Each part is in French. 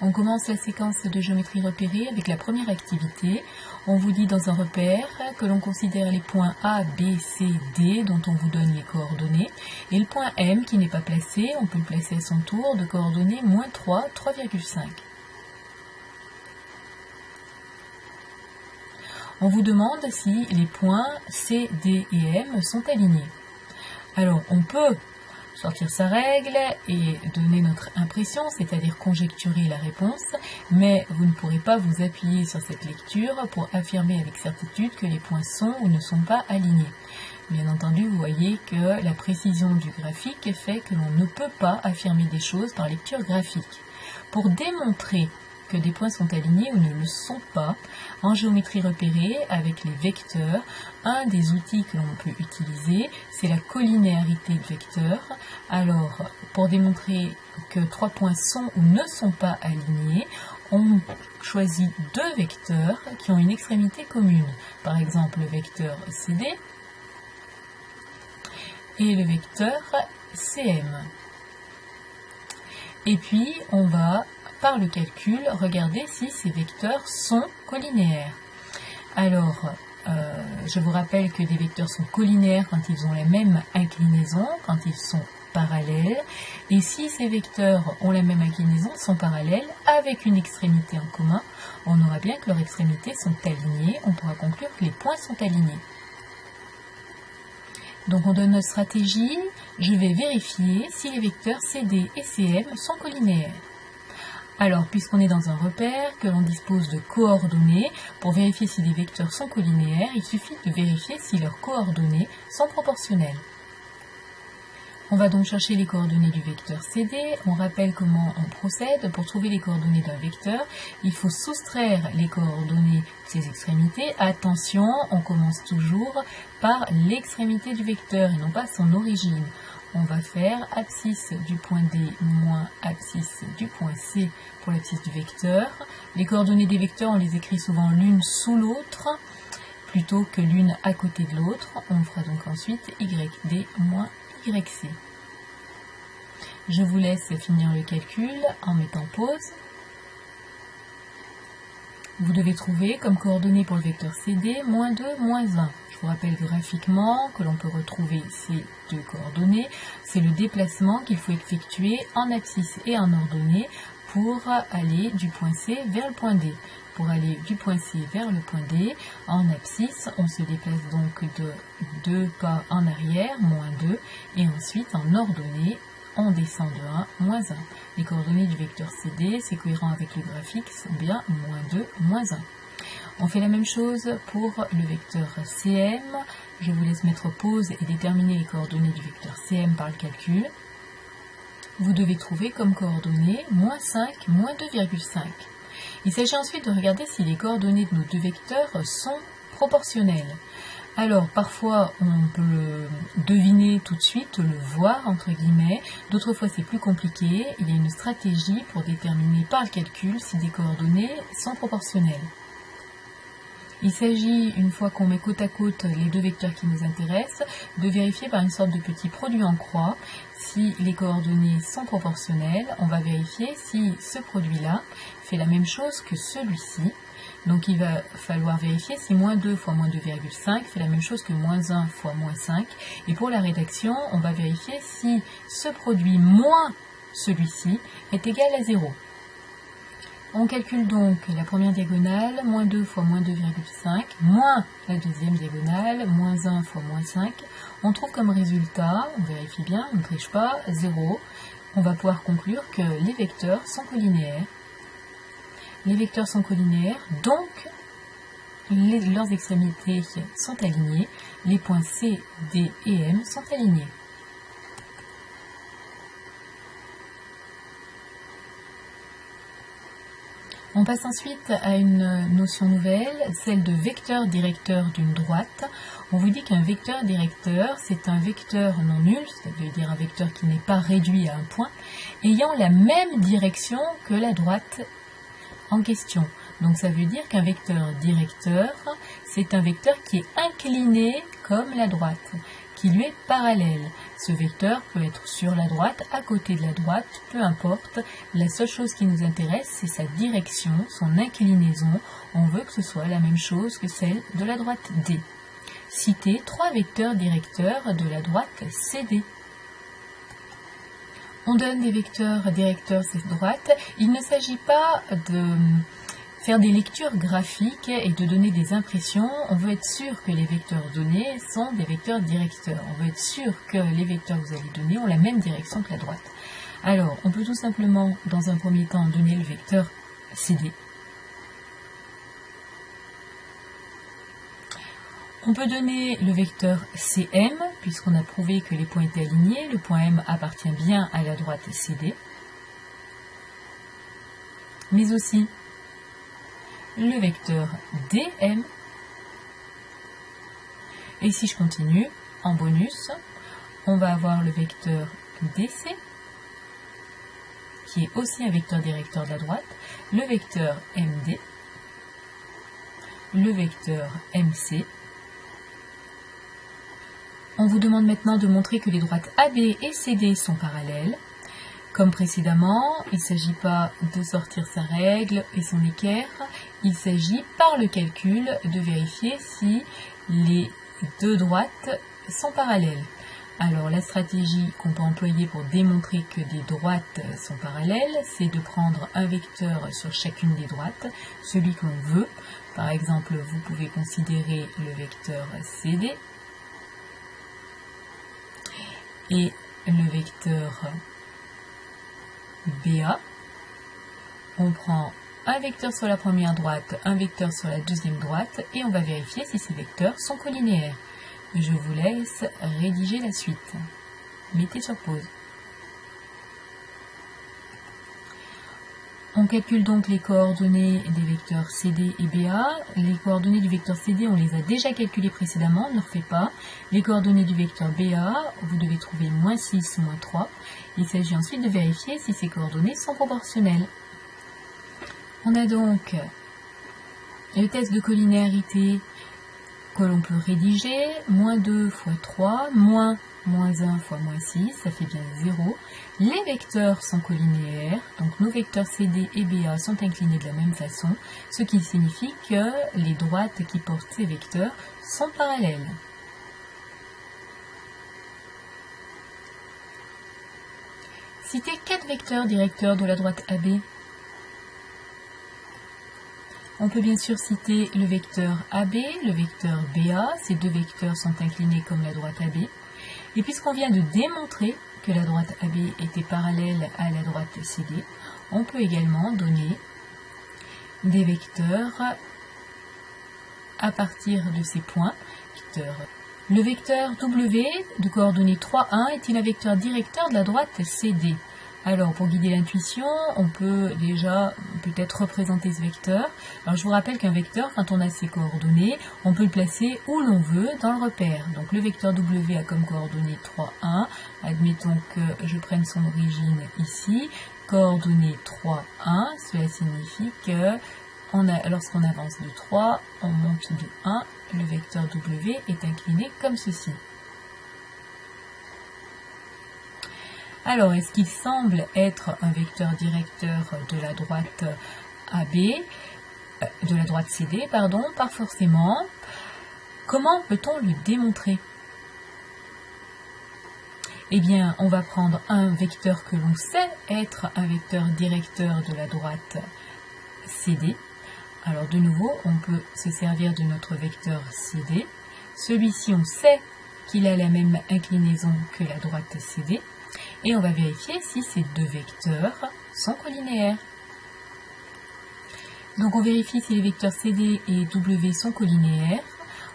On commence la séquence de géométrie repérée avec la première activité. On vous dit dans un repère que l'on considère les points A, B, C, D dont on vous donne les coordonnées et le point M qui n'est pas placé, on peut le placer à son tour, de coordonnées -3, 3,5. On vous demande si les points C, D et M sont alignés. Alors on peut sortir sa règle et donner notre impression, c'est-à-dire conjecturer la réponse, mais vous ne pourrez pas vous appuyer sur cette lecture pour affirmer avec certitude que les points sont ou ne sont pas alignés. Bien entendu, vous voyez que la précision du graphique fait que l'on ne peut pas affirmer des choses par lecture graphique. Pour démontrer que des points sont alignés ou ne le sont pas, en géométrie repérée, avec les vecteurs, un des outils que l'on peut utiliser, c'est la collinéarité de vecteurs. Alors, pour démontrer que 3 points sont ou ne sont pas alignés, on choisit 2 vecteurs qui ont une extrémité commune. Par exemple, le vecteur CD et le vecteur CM. Et puis, on va par le calcul, regardez si ces vecteurs sont collinéaires. Alors, je vous rappelle que des vecteurs sont collinéaires quand ils ont la même inclinaison, quand ils sont parallèles. Et si ces vecteurs ont la même inclinaison, sont parallèles, avec une extrémité en commun, on aura bien que leurs extrémités sont alignées. On pourra conclure que les points sont alignés. Donc on donne notre stratégie. Je vais vérifier si les vecteurs CD et CM sont collinéaires. Alors, puisqu'on est dans un repère, que l'on dispose de coordonnées, pour vérifier si les vecteurs sont collinéaires, il suffit de vérifier si leurs coordonnées sont proportionnelles. On va donc chercher les coordonnées du vecteur CD. On rappelle comment on procède. Pour trouver les coordonnées d'un vecteur, il faut soustraire les coordonnées de ses extrémités. Attention, on commence toujours par l'extrémité du vecteur et non pas son origine. On va faire abscisse du point D moins abscisse du point C pour l'abscisse du vecteur. Les coordonnées des vecteurs, on les écrit souvent l'une sous l'autre, plutôt que l'une à côté de l'autre. On fera donc ensuite YD moins YC. Je vous laisse finir le calcul en mettant pause. Vous devez trouver comme coordonnées pour le vecteur CD -2, -1. Je vous rappelle graphiquement que l'on peut retrouver ces 2 coordonnées. C'est le déplacement qu'il faut effectuer en abscisse et en ordonnée pour aller du point C vers le point D. Pour aller du point C vers le point D, en abscisse, on se déplace donc de 2 pas en arrière, -2, et ensuite en ordonnée, on descend de 1, -1. Les coordonnées du vecteur CD, c'est cohérent avec le graphique, sont bien -2, -1. On fait la même chose pour le vecteur CM. Je vous laisse mettre pause et déterminer les coordonnées du vecteur CM par le calcul. Vous devez trouver comme coordonnées -5, -2,5. Il s'agit ensuite de regarder si les coordonnées de nos 2 vecteurs sont proportionnelles. Alors, parfois, on peut le deviner tout de suite, le voir, entre guillemets. D'autres fois, c'est plus compliqué. Il y a une stratégie pour déterminer par le calcul si des coordonnées sont proportionnelles. Il s'agit, une fois qu'on met côte à côte les 2 vecteurs qui nous intéressent, de vérifier par une sorte de petit produit en croix si les coordonnées sont proportionnelles. On va vérifier si ce produit-là fait la même chose que celui-ci. Donc il va falloir vérifier si -2 fois -2,5 fait la même chose que -1 fois -5. Et pour la rédaction, on va vérifier si ce produit moins celui-ci est égal à 0. On calcule donc la première diagonale, -2 fois -2,5, moins la deuxième diagonale, -1 fois -5. On trouve comme résultat, on vérifie bien, on ne triche pas, 0. On va pouvoir conclure que les vecteurs sont collinéaires. Les vecteurs sont collinéaires, donc leurs extrémités sont alignées. Les points C, D et M sont alignés. On passe ensuite à une notion nouvelle, celle de vecteur directeur d'une droite. On vous dit qu'un vecteur directeur, c'est un vecteur non nul, c'est-à-dire un vecteur qui n'est pas réduit à un point, ayant la même direction que la droite en question. Donc ça veut dire qu'un vecteur directeur, c'est un vecteur qui est incliné comme la droite, qui lui est parallèle. Ce vecteur peut être sur la droite, à côté de la droite, peu importe. La seule chose qui nous intéresse, c'est sa direction, son inclinaison. On veut que ce soit la même chose que celle de la droite D. Citez 3 vecteurs directeurs de la droite CD. On donne des vecteurs directeurs cette droite. Il ne s'agit pas de faire des lectures graphiques et de donner des impressions. On veut être sûr que les vecteurs donnés sont des vecteurs directeurs. On veut être sûr que les vecteurs que vous allez donner ont la même direction que la droite. Alors, on peut tout simplement, dans un premier temps, donner le vecteur CD. On peut donner le vecteur CM, puisqu'on a prouvé que les points étaient alignés. Le point M appartient bien à la droite CD. Mais aussi le vecteur DM. Et si je continue, en bonus, on va avoir le vecteur DC, qui est aussi un vecteur directeur de la droite, le vecteur MD, le vecteur MC. On vous demande maintenant de montrer que les droites AB et CD sont parallèles. Comme précédemment, il ne s'agit pas de sortir sa règle et son équerre, il s'agit par le calcul de vérifier si les deux droites sont parallèles. Alors la stratégie qu'on peut employer pour démontrer que des droites sont parallèles, c'est de prendre un vecteur sur chacune des droites, celui que l'on veut. Par exemple, vous pouvez considérer le vecteur CD et le vecteur BA. On prend un vecteur sur la première droite, un vecteur sur la deuxième droite et on va vérifier si ces vecteurs sont collinéaires. Je vous laisse rédiger la suite. Mettez sur pause. On calcule donc les coordonnées des vecteurs CD et BA. Les coordonnées du vecteur CD, on les a déjà calculées précédemment, on ne le refait pas. Les coordonnées du vecteur BA, vous devez trouver -6, -3. Il s'agit ensuite de vérifier si ces coordonnées sont proportionnelles. On a donc le test de collinéarité que l'on peut rédiger, -2 fois 3, -1 fois -6, ça fait bien 0. Les vecteurs sont collinéaires, donc nos vecteurs CD et BA sont inclinés de la même façon, ce qui signifie que les droites qui portent ces vecteurs sont parallèles. Citez 4 vecteurs directeurs de la droite AB. On peut bien sûr citer le vecteur AB, le vecteur BA. Ces deux vecteurs sont inclinés comme la droite AB. Et puisqu'on vient de démontrer que la droite AB était parallèle à la droite CD, on peut également donner des vecteurs à partir de ces points. Le vecteur W de coordonnées 3, 1 est-il un vecteur directeur de la droite CD? Alors, pour guider l'intuition, on peut déjà peut-être représenter ce vecteur. Alors, je vous rappelle qu'un vecteur, quand on a ses coordonnées, on peut le placer où l'on veut dans le repère. Donc, le vecteur W a comme coordonnée 3, 1. Admettons que je prenne son origine ici. Coordonnée 3, 1, cela signifie que lorsqu'on avance de 3, on monte de 1. Le vecteur W est incliné comme ceci. Alors, est-ce qu'il semble être un vecteur directeur de la droite AB, de la droite CD, pardon, pas forcément. Comment peut-on le démontrer? Eh bien, on va prendre un vecteur que l'on sait être un vecteur directeur de la droite CD. Alors, de nouveau, on peut se servir de notre vecteur CD. Celui-ci, on sait qu'il a la même inclinaison que la droite CD. Et on va vérifier si ces deux vecteurs sont collinéaires. Donc on vérifie si les vecteurs CD et W sont collinéaires.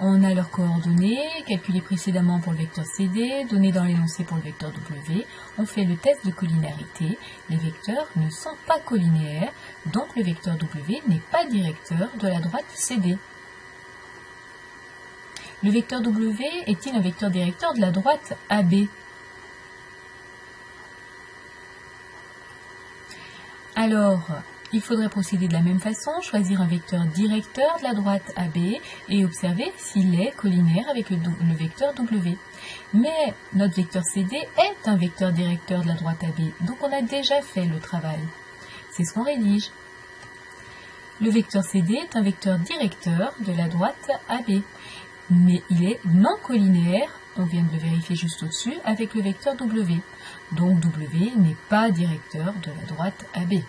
On a leurs coordonnées, calculées précédemment pour le vecteur CD, données dans l'énoncé pour le vecteur W. On fait le test de collinéarité. Les vecteurs ne sont pas collinéaires, donc le vecteur W n'est pas directeur de la droite CD. Le vecteur W est-il un vecteur directeur de la droite AB? Alors, Il faudrait procéder de la même façon, choisir un vecteur directeur de la droite AB et observer s'il est collinaire avec le vecteur W. Mais notre vecteur CD est un vecteur directeur de la droite AB, donc on a déjà fait le travail. C'est ce qu'on rédige. Le vecteur CD est un vecteur directeur de la droite AB, mais il est non collinaire, on vient de le vérifier juste au-dessus, avec le vecteur W. Donc W n'est pas directeur de la droite AB.